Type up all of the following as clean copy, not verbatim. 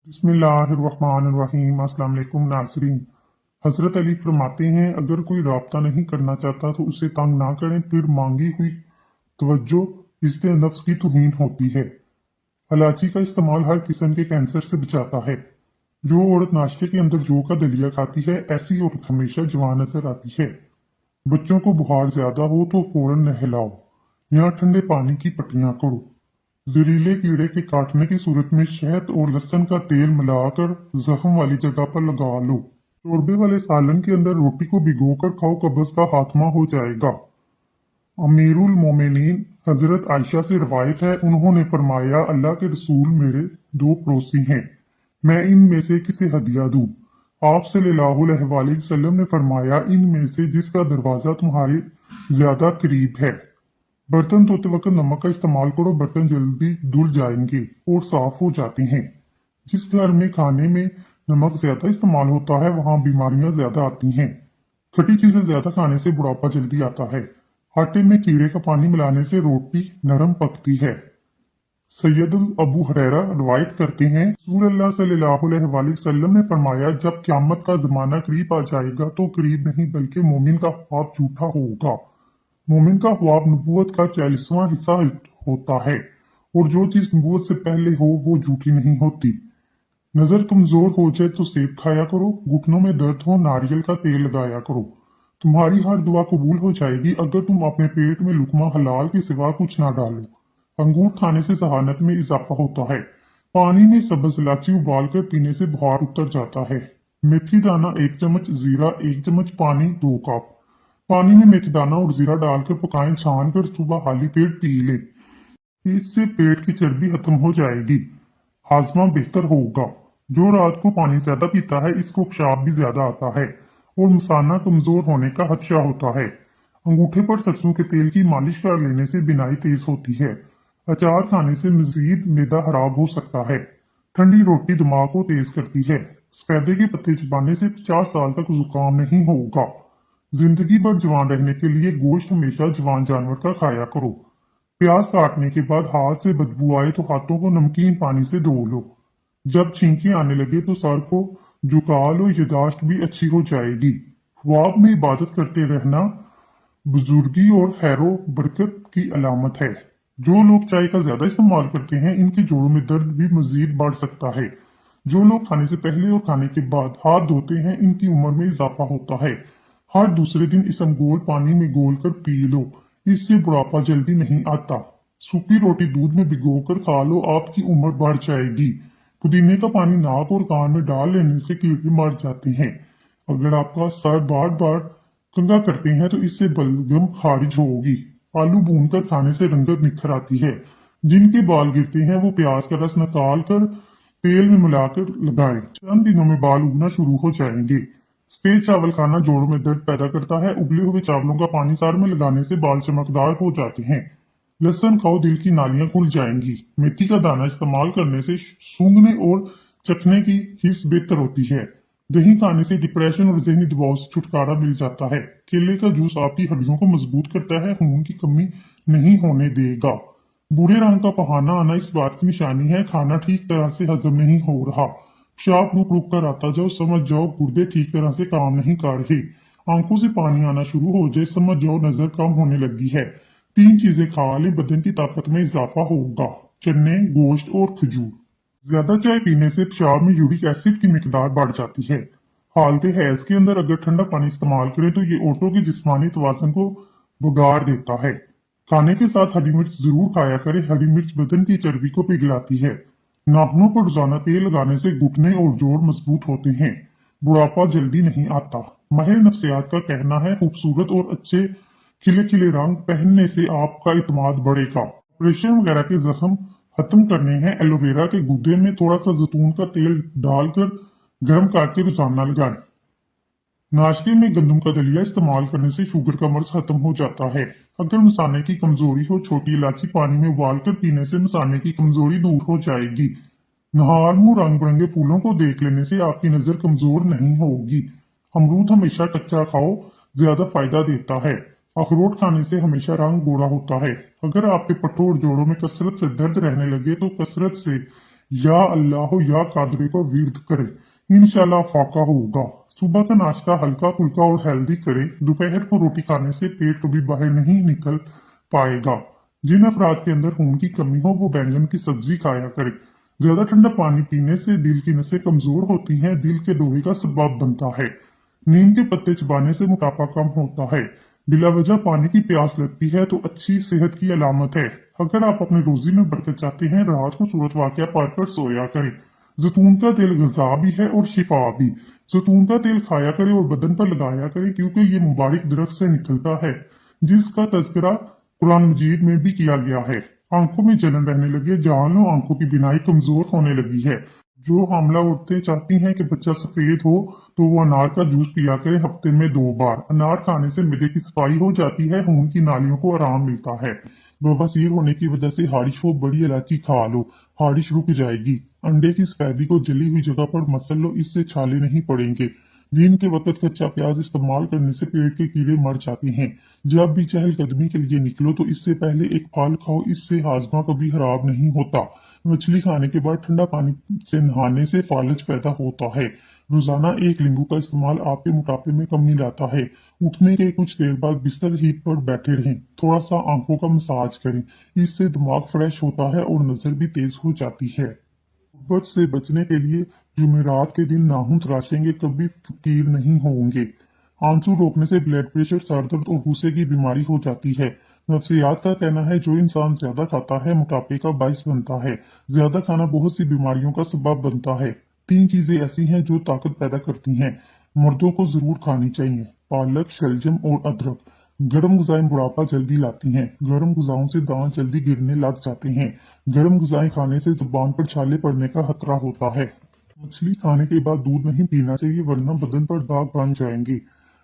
बिस्मिल्लाहिर्रहमानिर्रहीम। अस्सलाम वालेकुम नाज़रीन। हजरत अली फरमाते हैं, अगर कोई राब्ता नहीं करना चाहता तो उसे तंग ना करें, फिर मांगी हुई तवज्जो इससे नफ्स की तौहीन होती है। इलायची का इस्तेमाल हर किस्म के कैंसर से बचाता है। जो औरत नाश्ते के अंदर जौ का दलिया खाती है, ऐसी औरत हमेशा जवान नजर आती है। बच्चों को बुखार ज्यादा हो तो फौरन नहलाओ या ठंडे पानी की पट्टियां करो। जहरीले कीड़े के काटने की सूरत में शहद और लहसुन का तेल मिलाकर जख्म वाली जगह पर लगा लो। शोरबे वाले सालन के अंदर रोटी को भिगोकर खाओ, कब्ज का खात्मा हो जाएगा। अमीरुल मोमिनीन हजरत आयशा से रवायत है, उन्होंने फरमाया, अल्लाह के रसूल मेरे दो पड़ोसी हैं, मैं इनमें से किसे हदिया दूं? आप सल्लल्लाहु अलैहि वसल्लम ने फरमाया, इनमें से जिसका दरवाजा तुम्हारे ज्यादा करीब है। बर्तन धोते वक्त नमक का इस्तेमाल करो, बर्तन जल्दी धुल जाएंगे और साफ हो जाते हैं। जिस घर में खाने में नमक ज्यादा इस्तेमाल होता है वहां बीमारियां ज्यादा आती हैं। खट्टी चीजें ज्यादा खाने से बुढ़ापा जल्दी आता है। आटे में कीड़े का पानी मिलाने से रोटी नरम पकती है। सैयदुल अबू हुरैरा रवायत करते हैं, रसूल अल्लाह सल्लल्लाहु अलैहि वसल्लम ने फरमाया, जब क़यामत का जमाना करीब आ जाएगा तो करीब नहीं बल्कि मोमिन का ख्वाब झूठा होगा। मोमिन का ख्वाब नबूवत का 40वां हिस्सा होता है, और जो चीज नबूवत से पहले हो वो झूठी नहीं होती। नजर कमजोर हो जाए तो सेब खाया करो, घुटनों में दर्द हो नारियल का तेल लगाया करो। तुम्हारी हर दुआ कबूल हो जाएगी अगर तुम अपने पेट में लुकमा हलाल के सिवा कुछ ना डालो। अंगूर खाने से जहानत में इजाफा होता है। पानी में सब्ज इलायची उबालकर पीने से बुखार उतर जाता है। मेथी दाना 1 चम्मच, जीरा 1 चम्मच, पानी 2 कप। पानी में मेथी दाना और जीरा डालकर पकाएं, छान कर सुबह खाली पेट पी ले। इससे पेट की चर्बी खत्म हो जाएगी, हाजमा बेहतर होगा। जो रात को पानी ज्यादा पीता है इसको पेशाब भी ज्यादा आता है और मसाना कमजोर होने का खदशा होता है। अंगूठे पर सरसों के तेल की मालिश कर लेने से बिनाई तेज होती है। अचार खाने से मजीद मैदा खराब हो सकता है। ठंडी रोटी दिमाग को तेज करती है। सफेदे के पत्ते चबाने से 50 साल तक जुकाम नहीं होगा। जिंदगी भर जवान रहने के लिए गोश्त हमेशा जवान जानवर का खाया करो। प्याज काटने के बाद हाथ से बदबू आए तो हाथों को नमकीन पानी से धो लो। जब छींके आने लगे तो सर को झुका लो, यादाश्त भी अच्छी हो जाएगी। ख्वाब में इबादत करते रहना बुजुर्गी और खैरो बरकत की अलामत है। जो लोग चाय का ज्यादा इस्तेमाल करते हैं इनके जोड़ों में दर्द भी मजीद बढ़ सकता है। जो लोग खाने से पहले और खाने के बाद हाथ धोते हैं इनकी उम्र में इजाफा होता है। हर दूसरे दिन इसबगोल पानी में घोल कर पी लो, इससे बुढ़ापा जल्दी नहीं आता। सूखी रोटी दूध में भिगोकर खा लो, आपकी उम्र बढ़ जाएगी। पुदीने का पानी नाक और कान में डाल लेने से कीड़े मर जाते हैं। अगर आपका सर बार बार कंघा करते हैं तो इससे बलगम खारिज होगी। आलू भूनकर खाने से रंगत निखर आती है। जिनके बाल गिरते हैं वो प्याज का रस निकाल कर तेल में मिलाकर लगाएं, चंद दिनों में बाल उगना शुरू हो जाएंगे। सफेद चावल खाना जोड़ों में दर्द पैदा करता है। उबले हुए चावलों का पानी सार में लगाने से बाल चमकदार हो जाते हैं। लहसुन खाओ, दिल की नालियां खुल जाएंगी। मेथी का दाना इस्तेमाल करने से सूंघने और चखने की हिस्स बेहतर होती है। दही खाने से डिप्रेशन और जहनी दबाव से छुटकारा मिल जाता है। केले का जूस आपकी हड्डियों को मजबूत करता है, खून की कमी नहीं होने देगा। बूढ़े रंग का पहाना आना इस बात की निशानी है, खाना ठीक तरह से हजम नहीं हो रहा। पेशाब रुक रुक कर आता जाओ, समझ जाओ गुर्दे ठीक तरह से काम नहीं कर रहे। आंखों से पानी आना शुरू हो जाए, समझ जाओ नजर कम होने लगी है। 3 चीजें खा ले, बदन की ताकत में इजाफा होगा, चने, गोश्त और खजूर। ज्यादा चाय पीने से पेशाब में यूरिक एसिड की मिकदार बढ़ जाती है। हालत हैज के अंदर अगर ठंडा पानी इस्तेमाल करें तो ये औरतों के जिस्मानी तवाज़ुन को बिगाड़ देता है। खाने के साथ हरी मिर्च जरूर खाया करें, हरी मिर्च बदन की चर्बी को पिघलाती है। नाखूनों पर रोजाना तेल लगाने से घुटने और जोड़ मजबूत होते हैं, बुढ़ापा जल्दी नहीं आता। माहिर नफ्सियात का कहना है, खूबसूरत और अच्छे खिले खिले रंग पहनने से आपका इत्मीनान बढ़ेगा। ऑपरेशन वगैरह के जख्म खत्म करने हैं, एलोवेरा के गूदे में थोड़ा सा जैतून का तेल डालकर गर्म करके रोजाना लगाएं। नाश्ते में गंदम का दलिया इस्तेमाल करने से शुगर का मर्ज खत्म हो जाता है। अगर मसाने की कमजोरी हो, छोटी इलायची पानी में उबालकर पीने से मसाने की कमजोरी दूर हो जाएगी। नहार मुंह रंग बिरंगे फूलों को देख लेने से आपकी नजर कमजोर नहीं होगी। अमरूद हमेशा कच्चा खाओ, ज्यादा फायदा देता है। अखरोट खाने से हमेशा रंग गोरा होता है। अगर आपके पट्टों और जोड़ों में कसरत से दर्द रहने लगे तो कसरत से या अल्लाह या कादरे का विर्द करें, इंशाल्लाह फाका होगा। सुबह का नाश्ता हल्का फुल्का और हेल्दी करें। दोपहर को रोटी खाने से पेट कभी बाहर नहीं निकल पाएगा। जिन अफराद के अंदर खून की कमी हो वो बैंगन की सब्जी खाया करें। ज्यादा ठंडा पानी पीने से दिल की नसें कमजोर होती हैं, दिल के दौरे का सबब बनता है। नीम के पत्ते चबाने से मोटापा कम होता है। बिला वजह पानी की प्यास लगती है तो अच्छी सेहत की अलामत है। अगर आप अपनी रोजी में बरकत चाहते हैं, रात को सूरत वाक़या पढ़कर सोया करें। जैतून का तेल ग़िज़ा भी है और शिफा भी। जैतून का तेल खाया करें और बदन पर लगाया करें, क्योंकि ये मुबारक दरख्त से निकलता है जिसका तज़किरा कुरान मजीद में भी किया गया है। आंखों में जलन रहने लगी है, जान लो आंखों की बिनाई कमजोर होने लगी है। जो हामला औरतें चाहती हैं कि बच्चा सफेद हो तो वो अनार का जूस पिया करें हफ्ते में 2 बार। अनार खाने से मिर्दे की सफाई हो जाती है, खून की नालियों को आराम मिलता है। बवासीर होने की वजह से हारिश हो, बड़ी इलायची खा लो, हारिश रुक जाएगी। अंडे की सफेदी को जली हुई जगह पर मसल लो, इससे छाले नहीं पड़ेंगे। दिन के वक्त कच्चा प्याज इस्तेमाल करने से पेट के कीड़े मर जाते हैं। जब भी चहलकदमी के लिए निकलो तो इससे पहले एक फल खाओ, इससे हाजमा कभी खराब नहीं होता। मछली खाने के बाद ठंडा पानी से नहाने से फालज पैदा होता है। रोजाना 1 नींबू का इस्तेमाल आपके मोटापे में कमी लाता है। उठने के कुछ देर बाद बिस्तर ही पर बैठे रहें, थोड़ा सा आंखों का मसाज करें, इससे दिमाग फ्रेश होता है और नजर भी तेज हो जाती है। गुर्बत से बचने के लिए जुमेरात के दिन नाखून तराशेंगे, कभी फकीर नहीं होंगे। आंसू रोकने से ब्लड प्रेशर, सर दर्द और गुस्से की बीमारी हो जाती है। नफ्सियात का कहना है जो इंसान ज्यादा खाता है मोटापे का बाइस बनता है। ज्यादा खाना बहुत सी बीमारियों का सबब बनता है। 3 चीजें ऐसी हैं जो ताकत पैदा करती हैं, मर्दों को जरूर खानी चाहिए: पालक, शलजम और अदरक। गर्म ग़िज़ाएं बुढ़ापा जल्दी लाती हैं। गर्म ग़िज़ाओं से दांत जल्दी गिरने लग जाते हैं। गर्म ग़िज़ाएं खाने से जुबान पर छाले पड़ने का खतरा होता है। मछली खाने के बाद दूध नहीं पीना चाहिए, वरना बदन पर दाग बन जाएंगे।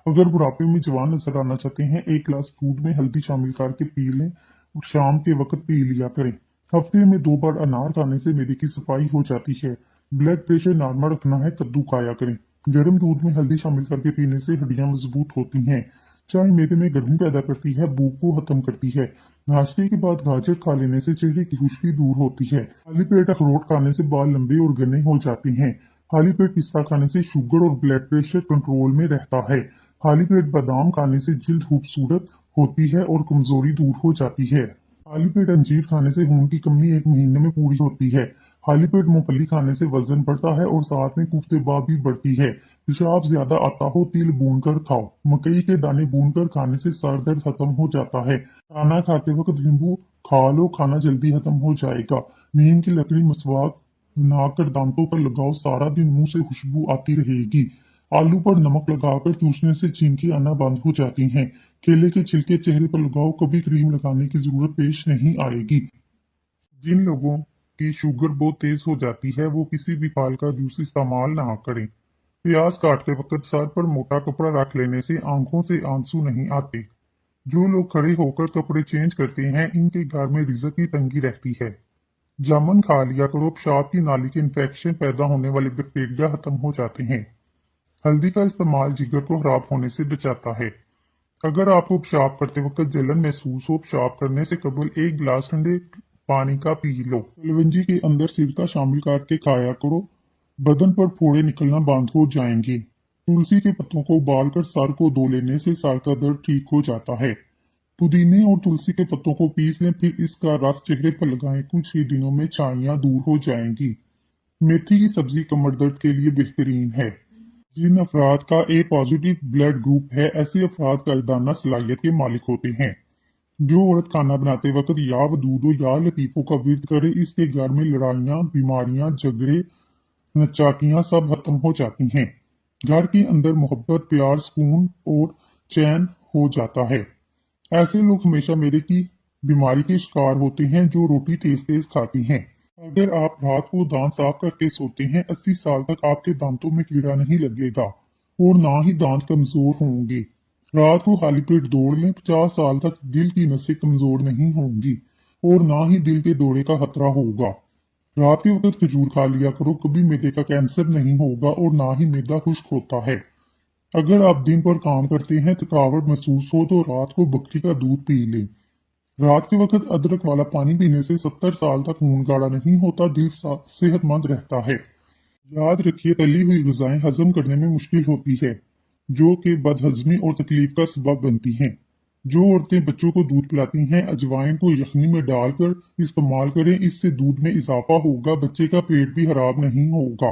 अगर बुढ़ापे में जवान नजर आना चाहते हैं, 1 गिलास दूध में हल्दी शामिल करके पी लें और शाम के वक्त पी लिया करें। हफ्ते में 2 बार अनार खाने से मेदे की सफाई हो जाती है। ब्लड प्रेशर नॉर्मल रखना है, कद्दू खाया करें। गर्म दूध में हल्दी शामिल करके पीने से हड्डियां मजबूत होती हैं। चाय मेदे में गर्मी पैदा करती है, भूख को खत्म करती है। नाश्ते के बाद गाजर खा लेने से चेहरे की खुश्की दूर होती है। खाली पेट अखरोट खाने से बाल लंबे और घने हो जाते हैं। खाली पेट पिस्ता खाने से शुगर और ब्लड प्रेशर कंट्रोल में रहता है। खाली पेट बादाम खाने से जिल्द खूबसूरत होती है और कमजोरी दूर हो जाती है। खाली पेट अंजीर खाने से खून की कमी 1 महीने में पूरी होती है। खाली पेट मूंगफली खाने से वजन बढ़ता है और साथ में कुफ्तेबाब भी बढ़ती है। पेशाब ज्यादा आता हो, तिल भून कर खाओ। मकई के दाने भून कर खाने से सर दर्द खत्म हो जाता है। खाना खाते वक्त नींबू खा लो, खाना जल्दी खत्म हो जाएगा। नीम की लकड़ी मसवाक बनाकर दांतों पर लगाओ, सारा दिन मुंह से खुशबू आती रहेगी। आलू पर नमक लगाकर चूसने से छींकें आना बंद हो जाती हैं। केले के छिलके चेहरे पर लगाओ, कभी क्रीम लगाने की जरूरत पेश नहीं आएगी। जिन लोगों की शुगर बहुत तेज हो जाती है वो किसी भी फल का जूस इस्तेमाल ना करें। प्याज काटते वक्त सर पर मोटा कपड़ा रख लेने से आंखों से आंसू नहीं आते। जो लोग खड़े होकर कपड़े चेंज करते हैं, इनके घर में रिज़्क की तंगी रहती है। जामुन खा लिया करो, पेशाब की नाली के इन्फेक्शन पैदा होने वाले बैक्टीरिया खत्म हो जाते हैं। हल्दी का इस्तेमाल जिगर को खराब होने से बचाता है। अगर आपको पेशाब करते वक्त जलन महसूस हो, पेशाब करने से कबल 1 गिलास ठंडे पानी का पी लो। कलवंजी के अंदर सिरका शामिल करके खाया करो, बदन पर फोड़े निकलना बंद हो जाएंगे। तुलसी के पत्तों को उबालकर सर को धो लेने से सर का दर्द ठीक हो जाता है। पुदीने और तुलसी के पत्तों को पीस लें, फिर इसका रस चेहरे पर लगाएं, कुछ ही दिनों में छाइयां दूर हो जाएंगी। मेथी की सब्जी कमर दर्द के लिए बेहतरीन है। जिन अफराद का ए पॉजिटिव ब्लड ग्रुप है, ऐसे अफराद कर्दाना सलाहियत के मालिक होते हैं। जो औरत खाना बनाते वक्त या वदूदो या लतीफों का विर्द करे, इसके घर में लड़ाइयाँ, बीमारियां, झगड़े, नचाकियां सब खत्म हो जाती हैं। घर के अंदर मोहब्बत, प्यार, सुकून और चैन हो जाता है। ऐसे लोग हमेशा मेरे की बीमारी के शिकार होते हैं जो रोटी तेज तेज खाती हैं। अगर आप रात को दांत साफ करके सोते हैं, 80 साल तक आपके दांतों में कीड़ा नहीं लगेगा और ना ही दांत कमजोर होंगे। रात को खाली पेट दौड़ लें, 50 साल तक दिल की नसें कमजोर नहीं होंगी और ना ही दिल के दौरे का खतरा होगा। रात के वक्त खजूर खा लिया करो, कभी मैदे का कैंसर नहीं होगा और ना ही मैदा खुश्क होता है। अगर आप दिन भर काम करते हैं, थकावट महसूस हो तो रात को बकरी का दूध पी लें। रात के वक्त अदरक वाला पानी पीने से 70 साल तक खून गाढ़ा नहीं होता, दिल सेहतमंद रहता है। याद रखिए, तली हुई ग़िज़ाएं हजम करने में मुश्किल होती है, जो कि बदहजमी और तकलीफ का सबब बनती हैं। जो औरतें बच्चों को दूध पिलाती हैं, अजवाइन को यखनी में डालकर इस्तेमाल करें, इससे दूध में इजाफा होगा, बच्चे का पेट भी खराब नहीं होगा।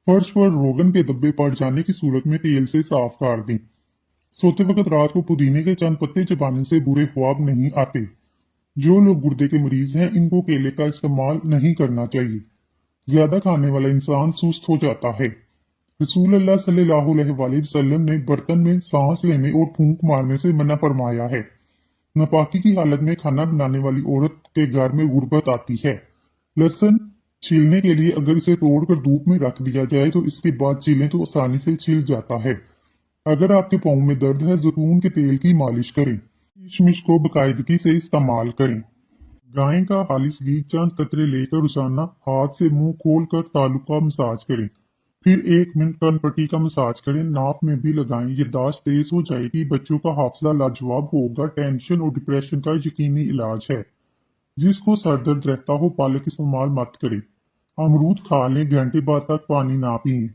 फर्श पर रोगन के धब्बे पड़ जाने की सूरत में तेल से साफ कर दें। सोते वक्त रात को पुदीने के चंद पत्ते चबाने से बुरे ख्वाब नहीं आते। जो लोग गुर्दे के मरीज हैं, इनको केले का इस्तेमाल नहीं करना चाहिए। ज्यादा खाने वाला इंसान सुस्त हो जाता है। रसूल अल्लाह सल्लल्लाहु अलैहि वसल्लम ने बर्तन में सांस लेने और फूंक मारने से मना फरमाया है। नापाकी की हालत में खाना बनाने वाली औरत के घर में गुर्बत आती है। लहसुन छीलने के लिए अगर इसे तोड़कर धूप में रख दिया जाए तो इसके बाद छीलें तो आसानी से छिल जाता है। अगर आपके पाँव में दर्द है, जैतून के तेल की मालिश करें। किशमिश को बाकायदगी से इस्तेमाल करें। गाय का खालिस घी चंद कतरे लेकर रोजाना हाथ से मुंह खोलकर तालु का मसाज करें। फिर 1 मिनट कनपट्टी का मसाज करें। नाक में भी लगाएं, याददाश्त तेज हो जाएगी। बच्चों का हाफजा लाजवाब होगा। टेंशन और डिप्रेशन का यकीनी इलाज है। जिसको सर दर्द रहता हो, पालक इस्तेमाल मत करें। अमरूद खा लें, घंटे बाद तक पानी ना पिए।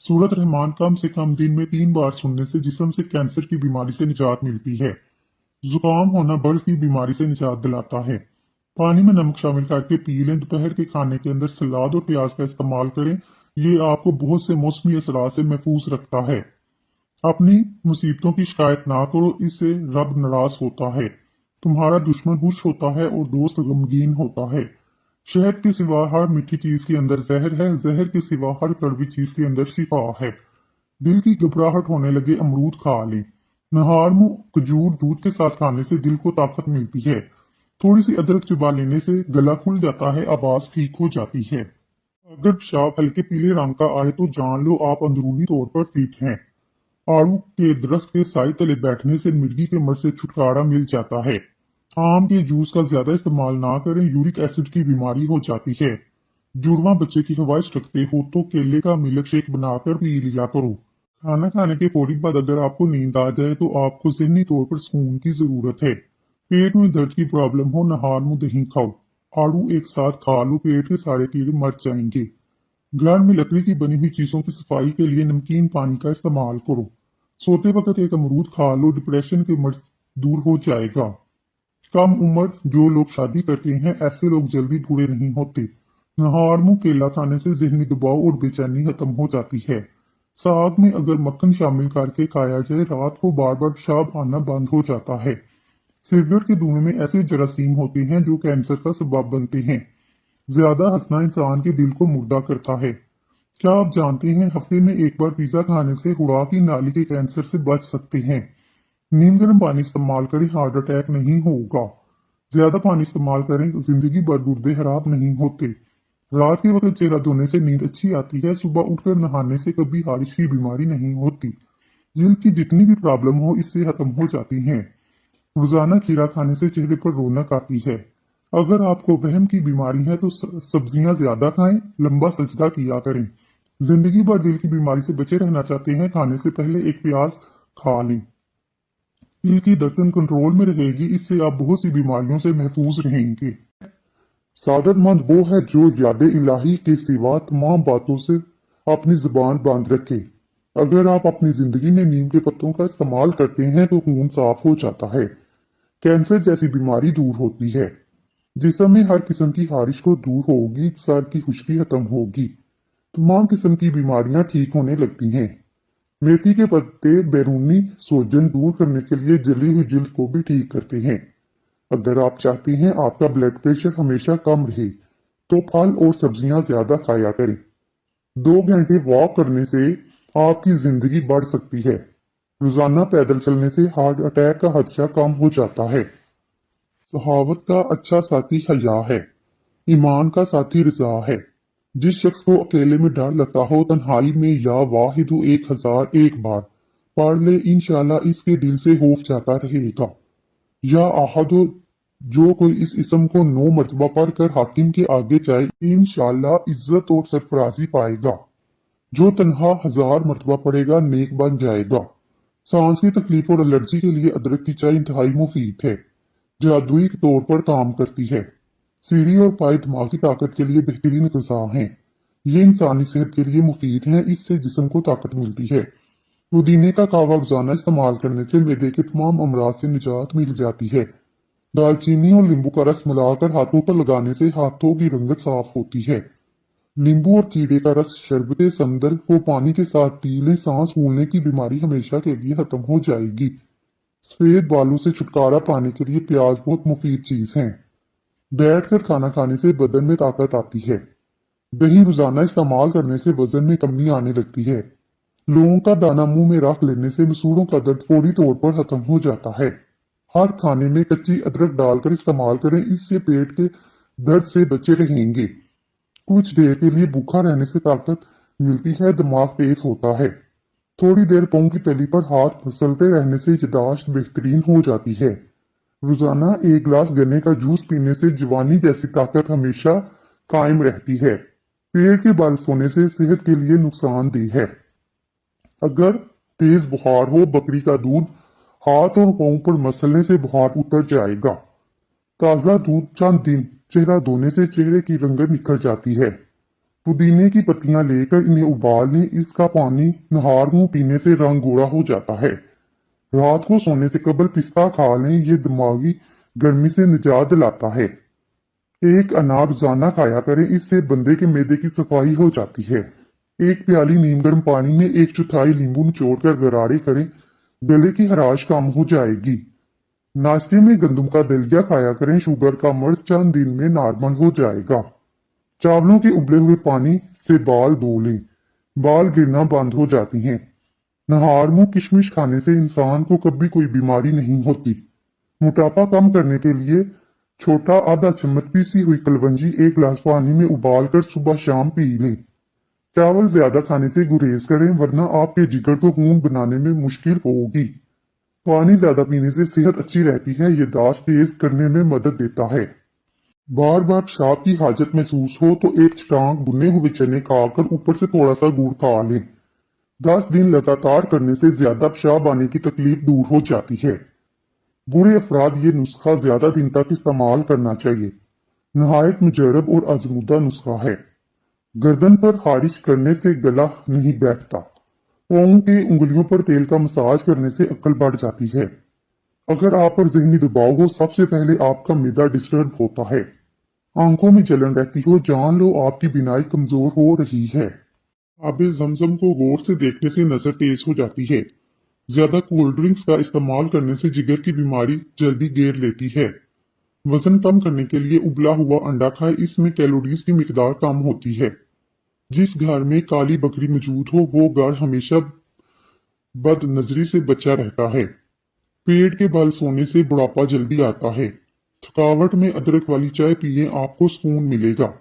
सूरत रहमान कम से कम दिन में 3 बार सुनने से जिस्म से कैंसर की बीमारी से निजात मिलती है। जुकाम होना बर्ज की बीमारी से निजात दिलाता है। पानी में नमक शामिल करके पी लें। दोपहर के खाने के अंदर सलाद और प्याज का इस्तेमाल करें। ये आपको बहुत से मौसमी असरात से महफूज रखता है। अपनी मुसीबतों की शिकायत ना करो, इससे रब नाराज होता है। तुम्हारा दुश्मन खुश होता है और दोस्त गमगीन होता है। शहद के सिवा हर मीठी चीज के अंदर जहर है। जहर के सिवा हर कड़वी चीज के अंदर शिफा है। दिल की घबराहट होने लगे, अमरूद खा लें। नहार मुंह खजूर दूध के साथ खाने से दिल को ताकत मिलती है। थोड़ी सी अदरक चबा लेने से गला खुल जाता है, आवाज ठीक हो जाती है। अगर पेशाब हल्के पीले रंग का आए तो जान लो आप अंदरूनी तौर पर फिट हैं। आड़ू के दरख्त के साए तले बैठने से मिर्गी के मर से छुटकारा मिल जाता है। आम के जूस का ज्यादा इस्तेमाल ना करें, यूरिक एसिड की बीमारी हो जाती है। जुड़वा बच्चे की ख्वाहिश रखते हो तो केले का मिल्क शेक बनाकर पी लिया करो। खाना खाने के फौरी बाद अगर आपको नींद आ जाए तो आपको जहनी तौर पर सुकून की जरूरत है। पेट में दर्द की प्रॉब्लम हो, नहार मुंह दही खाओ। आड़ू एक साथ खा लो, पेट के सारे कीड़े मर जाएंगे। घर में लकड़ी की बनी हुई चीजों की सफाई के लिए नमकीन पानी का इस्तेमाल करो। सोते वक्त एक अमरूद खा लो, डिप्रेशन के मर्ज दूर हो जाएगा। कम उम्र जो लोग शादी करते हैं, ऐसे लोग जल्दी बूढ़े नहीं होते। नहार मुंह केला खाने से जहनी दबाव और बेचैनी खत्म हो जाती है। साग में अगर मक्खन शामिल करके खाया जाए, रात को बार बार पेशाब आना बंद हो जाता है। सिगरेट के धुएं में ऐसे जरासीम होते हैं जो कैंसर का सबब बनते हैं। ज्यादा हंसना इंसान के दिल को मुर्दा करता है। क्या आप जानते हैं, हफ्ते में एक बार पिज्जा खाने से हुड़ा की नाली के कैंसर से बच सकते हैं। नीम गर्म पानी इस्तेमाल करें, हार्ट अटैक नहीं होगा। ज्यादा पानी इस्तेमाल करें, जिंदगी भर गुर्दे खराब नहीं होते। रात के वक्त चेहरा धोने से नींद अच्छी आती है। सुबह उठकर नहाने से कभी हारिश की बीमारी नहीं होती। दिल की जितनी भी प्रॉब्लम हो, इससे खत्म हो जाती हैं। रोजाना खीरा खाने से चेहरे पर रौनक आती है। अगर आपको वहम की बीमारी है तो सब्जियां ज्यादा खाएं, लंबा सजदा किया करें। जिंदगी भर दिल की बीमारी से बचे रहना चाहते हैं, खाने से पहले एक प्याज खा लें। दिल की धड़कन कंट्रोल में रहेगी, इससे आप बहुत सी बीमारियों से महफूज रहेंगे। सादतमंद वो है जो याद इलाही के सिवा तमाम बातों से अपनी जुबान बांध रखे। अगर आप अपनी जिंदगी में नीम के पत्तों का इस्तेमाल करते हैं तो खून साफ हो जाता है। कैंसर जैसी बीमारी दूर होती है। जिस्म में हर किस्म की खारिश को दूर होगी, सर की खुश्की खत्म होगी। तमाम किस्म की बीमारियां ठीक होने लगती हैं। मेथी के पत्ते बैरूनी सोजन दूर करने के लिए जली हुई जिल्द को भी ठीक करते हैं। अगर आप चाहते हैं आपका ब्लड प्रेशर हमेशा कम रहे तो फल और सब्जियां ज्यादा खाया करें। 2 घंटे वॉक करने से आपकी जिंदगी बढ़ सकती है। रोजाना पैदल चलने से हार्ट अटैक का खदशा कम हो जाता है। सहावत का अच्छा साथी हया है। ईमान का साथी रिजा है। जिस शख्स को अकेले में डर लगता हो, तन्हाई में या वाहिदु 1001 बार पढ़ ले, इंशाल्लाह इसके दिल से खौफ जाता रहेगा। या आहदो, जो कोई इस इसम को 9 मरतबा पढ़कर हाकिम के आगे जाए, इंशाल्लाह इज्जत और सरफराजी पाएगा। जो तनहा 1000 मरतबा पढ़ेगा, नेक बन जाएगा। सांस की तकलीफ और एलर्जी के लिए अदरक की चाय इंतहाई मुफीद है। जादुई तौर पर काम करती है। सीढ़ी और पाए दिमागी ताकत के लिए बेहतरीन ग़िज़ा हैं। ये इंसानी सेहत के लिए मुफीद हैं, इससे जिस्म को ताकत मिलती है। पुदीने का कावा रोजाना इस्तेमाल करने से मैदे के तमाम अमराज से निजात मिल जाती है। दालचीनी और नींबू का रस मिलाकर हाथों पर लगाने से हाथों की रंगत साफ होती है। नींबू और कीड़े का रस शरबत संदल को पानी के साथ पी लें, सांस फूलने की बीमारी हमेशा के लिए खत्म हो जाएगी। सफेद बालों से छुटकारा पाने के लिए प्याज बहुत मुफीद चीज है। बैठकर खाना खाने से बदन में ताकत आती है। दही रोजाना इस्तेमाल करने से वजन में कमी आने लगती है। लौंग का दाना मुंह में रख लेने से मसूड़ों का दर्द फौरी तौर पर खत्म हो जाता है। हर खाने में कच्ची अदरक डालकर इस्तेमाल करें, इससे पेट के दर्द से बचे रहेंगे। कुछ देर के लिए भूखा रहने से ताकत मिलती है, दिमाग तेज होता है। थोड़ी देर पाँव की तली पर हाथ मसलते रहने से याददाश्त बेहतरीन हो जाती है। रोजाना एक गिलास गन्ने का जूस पीने से जवानी जैसी ताकत हमेशा कायम रहती है। पेट के बल सोने से सेहत के लिए नुकसानदेह है। अगर तेज बुखार हो, बकरी का दूध हाथ और पाँव पर मसलने से बुखार उतर जाएगा। ताज़ा दूध चंद दिन चेहरा धोने से चेहरे की रंगत निखर जाती है। पुदीने की पत्तियां लेकर इन्हें उबाल लें, इसका पानी नहार मुंह पीने से रंग गोरा हो जाता है। रात को सोने से कबल पिस्ता खा लें, ये दिमागी गर्मी से निजात दिलाता है। एक अनार रोजाना खाया करें, इससे बंदे के मैदे की सफाई हो जाती है। एक प्याली नीम गर्म पानी में 1/4 नींबू निचोड़कर गरारे करें, गले की खराश कम हो जाएगी। नाश्ते में गंदम का दलिया खाया करें, शुगर का मर्ज चंद दिन में नॉर्मल हो जाएगा। चावलों के उबले हुए पानी से बाल धो लें, बाल गिरना बंद हो जाती हैं। नहार मुंह किशमिश खाने से इंसान को कभी कोई बीमारी नहीं होती। मोटापा कम करने के लिए छोटा आधा चम्मच पीसी हुई कलवंजी 1 गिलास पानी में उबालकर सुबह शाम पी लें। चावल ज्यादा खाने से गुरेज करें, वरना आपके जिगर को खून बनाने में मुश्किल होगी। पानी ज्यादा पीने से सेहत अच्छी रहती है, याददाश्त तेज करने में मदद देता है। बार बार पेशाब की हाजत महसूस हो तो एक छटांग भुने हुए चने खाकर ऊपर से थोड़ा सा गुड़ खा लें। 10 दिन लगातार करने से ज्यादा पेशाब आने की तकलीफ दूर हो जाती है। बूढ़े अफराद ये नुस्खा ज्यादा दिन तक इस्तेमाल करना चाहिए। नहायत मुजरब और आजमूदा नुस्खा है। गर्दन पर खारिश करने से गला नहीं बैठता। पाँव के उंगलियों पर तेल का मसाज करने से अक्ल बढ़ जाती है। अगर आप पर जहनी दबाव हो, सबसे पहले आपका मैदा डिस्टर्ब होता है। आंखों में जलन रहती हो, जान लो आपकी बीनाई कमजोर हो रही है। आबे जमजम को गौर से देखने से नजर तेज हो जाती है। ज्यादा कोल्ड ड्रिंक्स का इस्तेमाल करने से जिगर की बीमारी जल्दी घेर लेती है। वजन कम करने के लिए उबला हुआ अंडा खाए, इसमें कैलोरीज की मिकदार कम होती है। जिस घर में काली बकरी मौजूद हो वो घर हमेशा बदनजरी से बचा रहता है। पेट के बल सोने से बुढ़ापा जल्दी आता है। थकावट में अदरक वाली चाय पिए, आपको सुकून मिलेगा।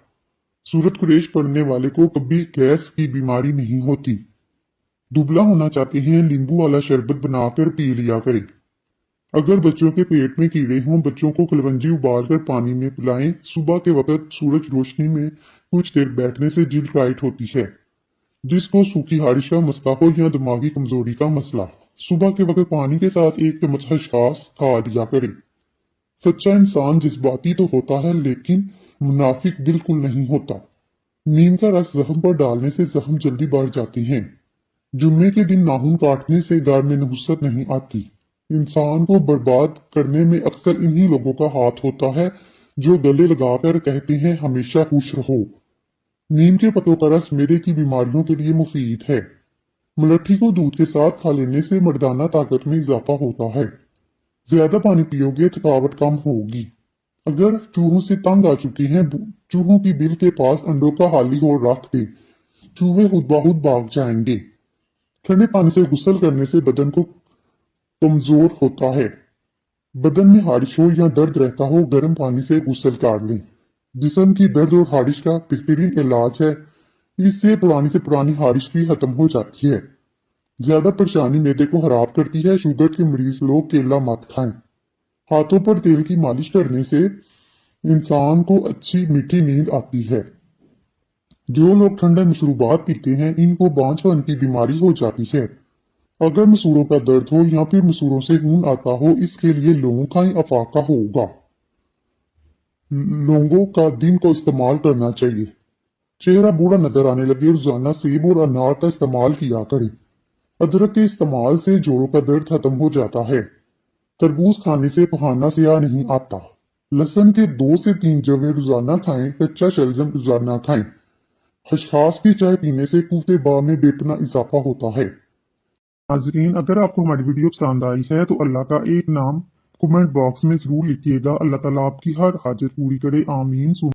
सूरत कुरेश पड़ने वाले को कभी गैस की बीमारी नहीं होती। दुबला होना चाहते हैं, नींबू वाला शरबत बनाकर पी लिया करें। अगर बच्चों के पेट में कीड़े हों, बच्चों को कलवंजी उबालकर पानी में पिलाएं। सुबह के वक्त सूरज रोशनी में कुछ देर बैठने से जिल्द टाइट होती है। जिसको सूखी हारिश का मसला हो या दिमागी कमजोरी का मसला, सुबह के वक्त पानी के साथ 1 चम्मच खसखस खा लिया करे। सच्चा इंसान जज्बाती तो होता है, लेकिन मुनाफिक बिल्कुल नहीं होता। नीम का रस जख्म पर डालने से जख्म जल्दी बढ़ जाते हैं। जुम्मे के दिन नाखून काटने से घर में नहुसत नहीं आती। इंसान को बर्बाद करने में अक्सर इन्हीं लोगों का हाथ होता है जो गले लगाकर कहते हैं हमेशा खुश रहो। नीम के पत्तों का रस मेदे की बीमारियों के लिए मुफीद है। मलट्ठी को दूध के साथ खा लेने से मर्दाना ताकत में इजाफा होता है। ज्यादा पानी पियोगे, थकावट कम होगी। अगर चूहों से तंग आ चुके हैं, चूहों की बिल के पास अंडों का हाली हो रख दे, चूहे खुद बाहुद भाग जाएंगे। ठंडे पानी से गुस्ल करने से बदन को कमजोर होता है। बदन में हारिश हो या दर्द रहता हो, गर्म पानी से गुस्ल कर लें। जिस्म की दर्द और हारिश का बेहतरीन इलाज है। इससे पुरानी हारिश भी खत्म हो जाती है। ज्यादा परेशानी मैदे को खराब करती है। शुगर के मरीज लोग केला मत खाएं। हाथों पर तेल की मालिश करने से इंसान को अच्छी मीठी नींद आती है। जो लोग ठंडा मशरूबात पीते हैं, इनको बांझपन की बीमारी हो जाती है। अगर मसूड़ों का दर्द हो या फिर मसूड़ों से खून आता हो, इसके लिए लौंग खाएं, अफाका होगा। लौंगों का दिन को इस्तेमाल करना चाहिए। चेहरा बूढ़ा नजर आने लगे, रोजाना सेब और अनार का इस्तेमाल किया करें। अदरक के इस्तेमाल से जोड़ों का दर्द खत्म हो जाता है। तरबूज खाने से पखाना स्याह नहीं आता। लहसुन के 2 से 3 जवे रोजाना खाएं। कच्चा शलजम रोजाना खाएं। खसखस की चाय पीने से कुव्वते बा में बेपना इजाफा होता है। नाजरीन, अगर आपको हमारी वीडियो पसंद आई है तो अल्लाह का एक नाम कमेंट बॉक्स में जरूर लिखिएगा। अल्लाह ताला आपकी हर हाजत पूरी करे, आमीन।